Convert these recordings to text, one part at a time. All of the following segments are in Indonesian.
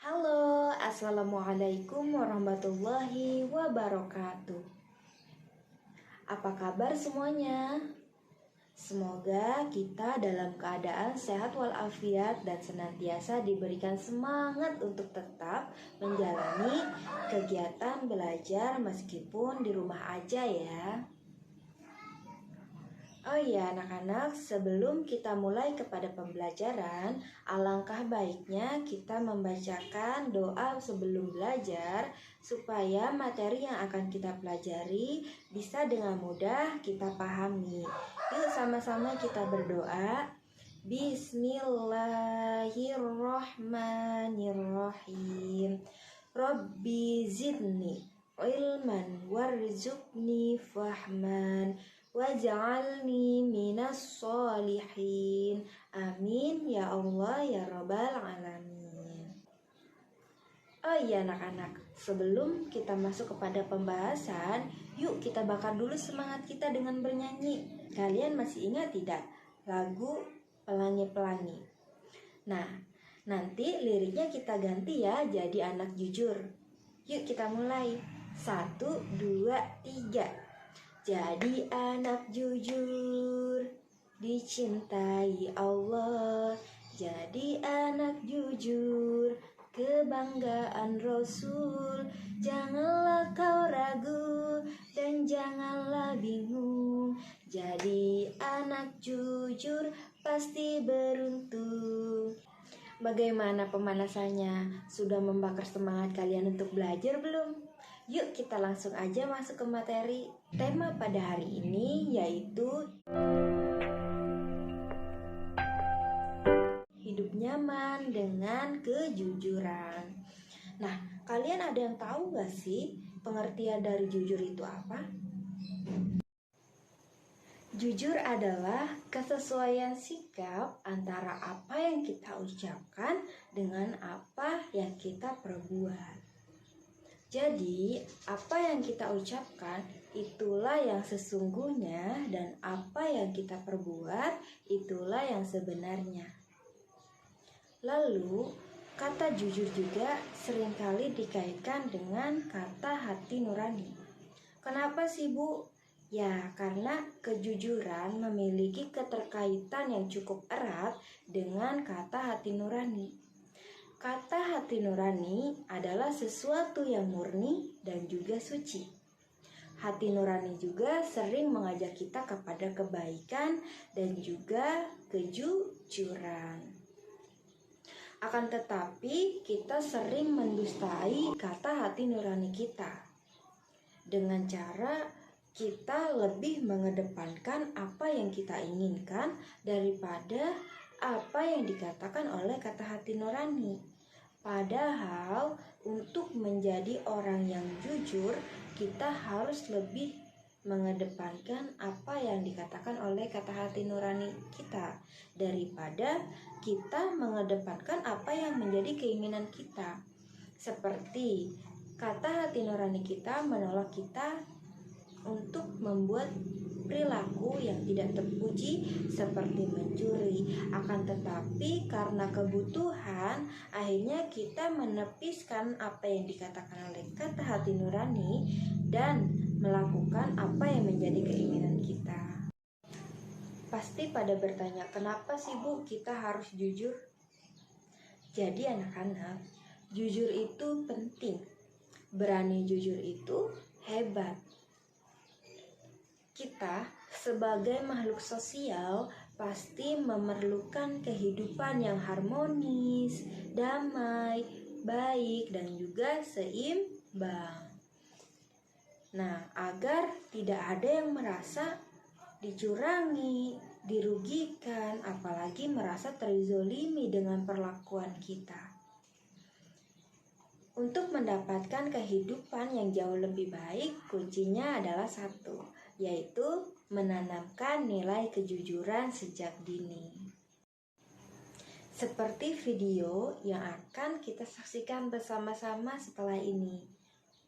Halo, assalamualaikum warahmatullahi wabarakatuh. Apa kabar semuanya? Semoga kita dalam keadaan sehat walafiat dan senantiasa diberikan semangat untuk tetap menjalani kegiatan belajar meskipun di rumah aja ya. Oh iya anak-anak, sebelum kita mulai kepada pembelajaran, alangkah baiknya kita membacakan doa sebelum belajar supaya materi yang akan kita pelajari bisa dengan mudah kita pahami. Yuk sama-sama kita berdoa. Bismillahirrahmanirrahim. Rabbi zidni ilman warzuqni fahman waj'alni minas sholihin. Amin ya Allah ya Rabbal alamin. Oh iya anak-anak, sebelum kita masuk kepada pembahasan, yuk kita bakar dulu semangat kita dengan bernyanyi. Kalian masih ingat tidak lagu Pelangi-Pelangi? Nah, nanti liriknya kita ganti ya jadi anak jujur. Yuk kita mulai. 1, 2, 3. Jadi anak jujur, dicintai Allah. Jadi anak jujur, kebanggaan Rasul. Janganlah kau ragu dan janganlah bingung. Jadi anak jujur pasti beruntung. Bagaimana pemanasannya? Sudah membakar semangat kalian untuk belajar belum? Yuk kita langsung aja masuk ke materi. Tema pada hari ini yaitu hidup nyaman dengan kejujuran. Nah, kalian ada yang tahu gak sih pengertian dari jujur itu apa? Jujur adalah kesesuaian sikap antara apa yang kita ucapkan dengan apa yang kita perbuat. Jadi, apa yang kita ucapkan itulah yang sesungguhnya dan apa yang kita perbuat itulah yang sebenarnya. Lalu, kata jujur juga seringkali dikaitkan dengan kata hati nurani. Kenapa sih Bu? Ya, karena kejujuran memiliki keterkaitan yang cukup erat dengan kata hati nurani. Kata hati nurani adalah sesuatu yang murni dan juga suci. Hati nurani juga sering mengajak kita kepada kebaikan dan juga kejujuran. Akan tetapi, kita sering mendustai kata hati nurani kita dengan cara kita lebih mengedepankan apa yang kita inginkan daripada apa yang dikatakan oleh kata hati nurani. Padahal untuk menjadi orang yang jujur, kita harus lebih mengedepankan apa yang dikatakan oleh kata hati nurani kita daripada kita mengedepankan apa yang menjadi keinginan kita. Seperti kata hati nurani kita menolak kita untuk membuat perilaku yang tidak terpuji seperti mencuri. Akan tetapi karena kebutuhan, akhirnya kita menepiskan apa yang dikatakan oleh kata hati nurani dan melakukan apa yang menjadi keinginan kita. Pasti pada bertanya, kenapa sih Bu kita harus jujur? Jadi anak-anak, jujur itu penting. Berani jujur itu hebat. Kita sebagai makhluk sosial pasti memerlukan kehidupan yang harmonis, damai, baik, dan juga seimbang. Nah, agar tidak ada yang merasa dicurangi, dirugikan, apalagi merasa terzolimi dengan perlakuan kita. Untuk mendapatkan kehidupan yang jauh lebih baik, kuncinya adalah satu, yaitu menanamkan nilai kejujuran sejak dini. Seperti video yang akan kita saksikan bersama-sama setelah ini.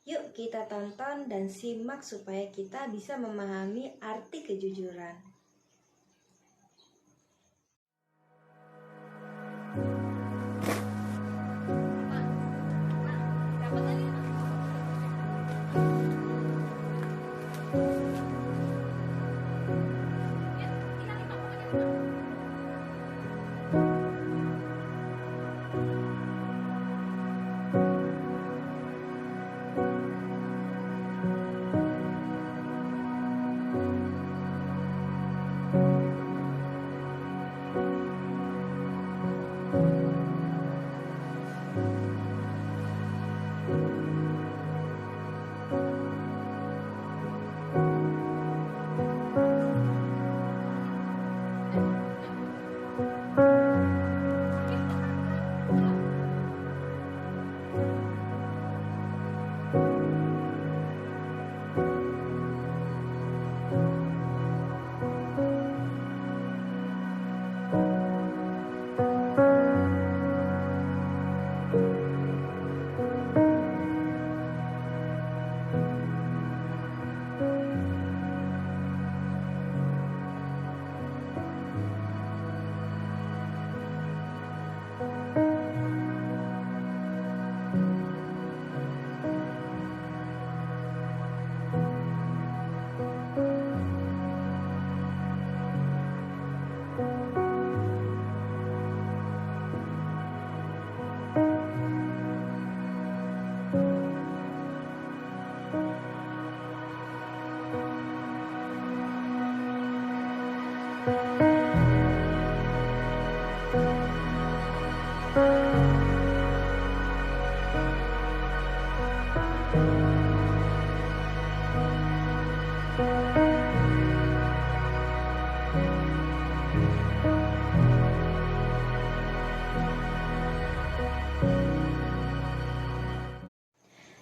Yuk kita tonton dan simak supaya kita bisa memahami arti kejujuran.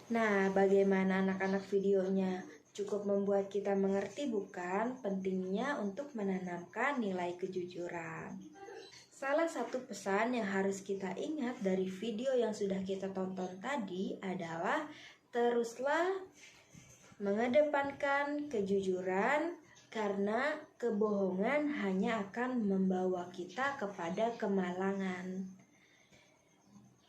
Nah, bagaimana anak-anak videonya? Cukup membuat kita mengerti bukan pentingnya untuk menanamkan nilai kejujuran. Salah satu pesan yang harus kita ingat dari video yang sudah kita tonton tadi adalah teruslah mengedepankan kejujuran karena kebohongan hanya akan membawa kita kepada kemalangan.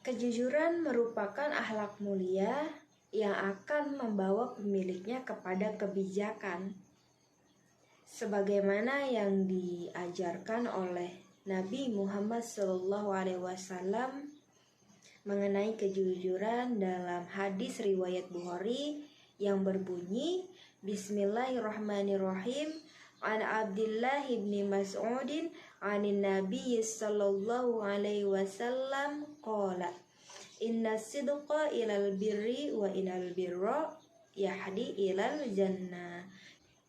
Kejujuran merupakan akhlak mulia yang akan membawa pemiliknya kepada kebijakan. Sebagaimana yang diajarkan oleh Nabi Muhammad SAW mengenai kejujuran dalam hadis riwayat Bukhari yang berbunyi Bismillahirrahmanirrahim an Abdullah ibn Mas'udin anin Nabi sallallahu alaihi wasallam qala inna sidqa ilal birri wa inal birra yahdi ilal jannah,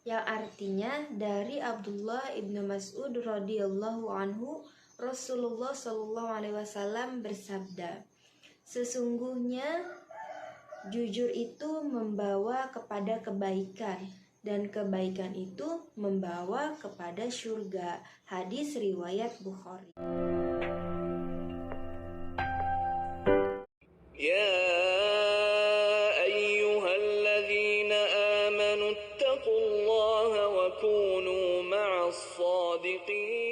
yang artinya dari Abdullah ibnu Mas'ud radhiyallahu anhu, Rasulullah sallallahu alaihi wasallam bersabda, sesungguhnya jujur itu membawa kepada kebaikan dan kebaikan itu membawa kepada surga. Hadis riwayat Bukhari. يا أيها الذين آمنوا اتقوا الله وكونوا مع الصادقين.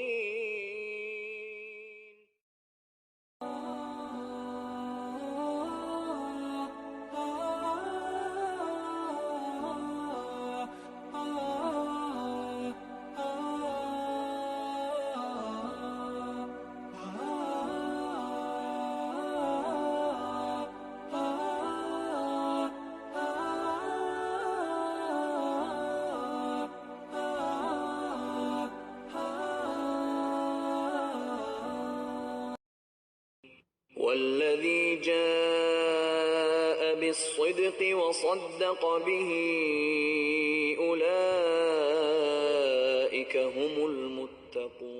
والذي جاء بالصدق وصدق به أولئك هم المتقون.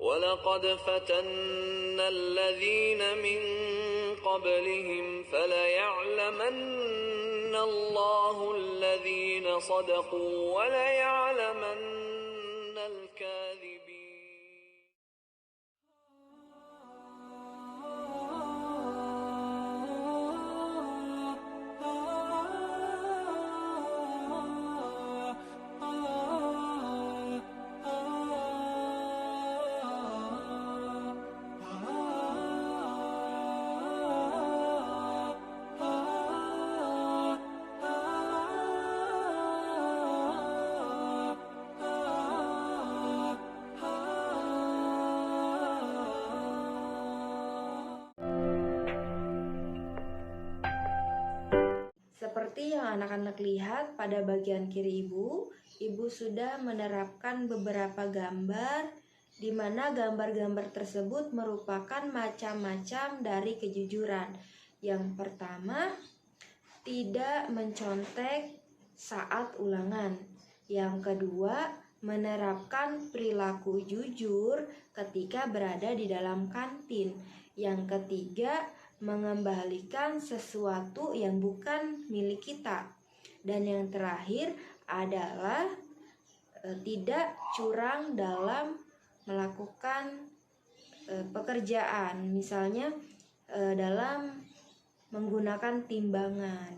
ولقد فتنا الذين من قبلهم فليعلمن الله الذين صدقوا وليعلمن الكاذبين. Seperti yang anak-anak lihat pada bagian kiri ibu sudah menerapkan beberapa gambar di mana gambar-gambar tersebut merupakan macam-macam dari kejujuran. Yang pertama, tidak mencontek saat ulangan. Yang kedua, menerapkan perilaku jujur ketika berada di dalam kantin. Yang ketiga, mengembalikan sesuatu yang bukan milik kita. Dan yang terakhir adalah tidak curang dalam melakukan pekerjaan, misalnya dalam menggunakan timbangan.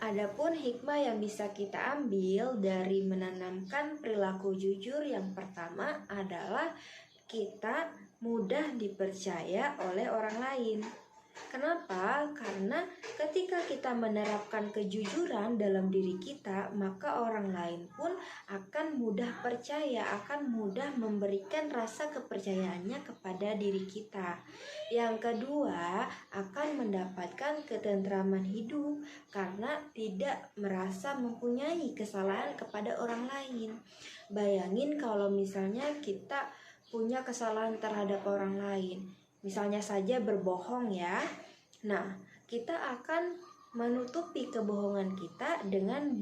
Adapun hikmah yang bisa kita ambil dari menanamkan perilaku jujur yang pertama adalah kita mudah dipercaya oleh orang lain. Kenapa? Karena ketika kita menerapkan kejujuran dalam diri kita, maka orang lain pun akan mudah percaya, akan mudah memberikan rasa kepercayaannya kepada diri kita. Yang kedua, akan mendapatkan ketentraman hidup karena tidak merasa mempunyai kesalahan kepada orang lain. Bayangin kalau misalnya kita punya kesalahan terhadap orang lain, misalnya saja berbohong ya. Nah, kita akan menutupi kebohongan kita dengan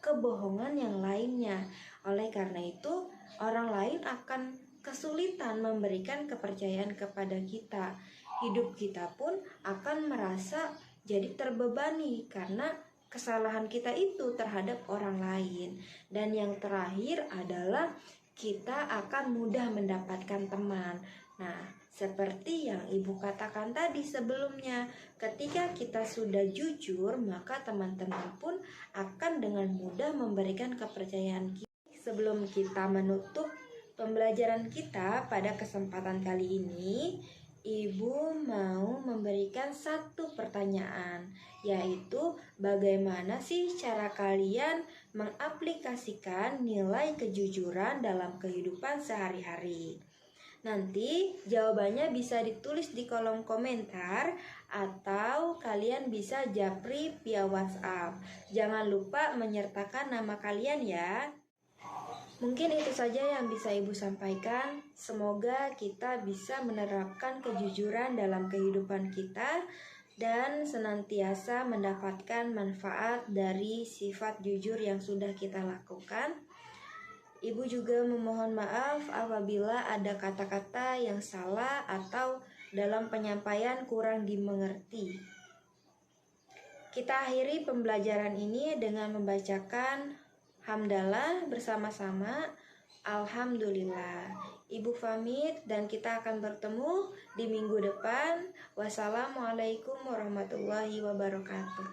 kebohongan yang lainnya. Oleh karena itu, orang lain akan kesulitan memberikan kepercayaan kepada kita. Hidup kita pun akan merasa jadi terbebani karena kesalahan kita itu terhadap orang lain. Dan yang terakhir adalah kita akan mudah mendapatkan teman. Nah, seperti yang ibu katakan tadi sebelumnya, ketika kita sudah jujur, maka teman-teman pun akan dengan mudah memberikan kepercayaan kita. Sebelum kita menutup pembelajaran kita pada kesempatan kali ini, ibu mau memberikan satu pertanyaan, yaitu bagaimana sih cara kalian mengaplikasikan nilai kejujuran dalam kehidupan sehari-hari? Nanti jawabannya bisa ditulis di kolom komentar atau kalian bisa japri via WhatsApp. Jangan lupa menyertakan nama kalian ya. Mungkin itu saja yang bisa ibu sampaikan. Semoga kita bisa menerapkan kejujuran dalam kehidupan kita dan senantiasa mendapatkan manfaat dari sifat jujur yang sudah kita lakukan. Ibu juga memohon maaf apabila ada kata-kata yang salah atau dalam penyampaian kurang dimengerti. Kita akhiri pembelajaran ini dengan membacakan hamdalah bersama-sama. Alhamdulillah. Ibu pamit dan kita akan bertemu di minggu depan. Wassalamualaikum warahmatullahi wabarakatuh.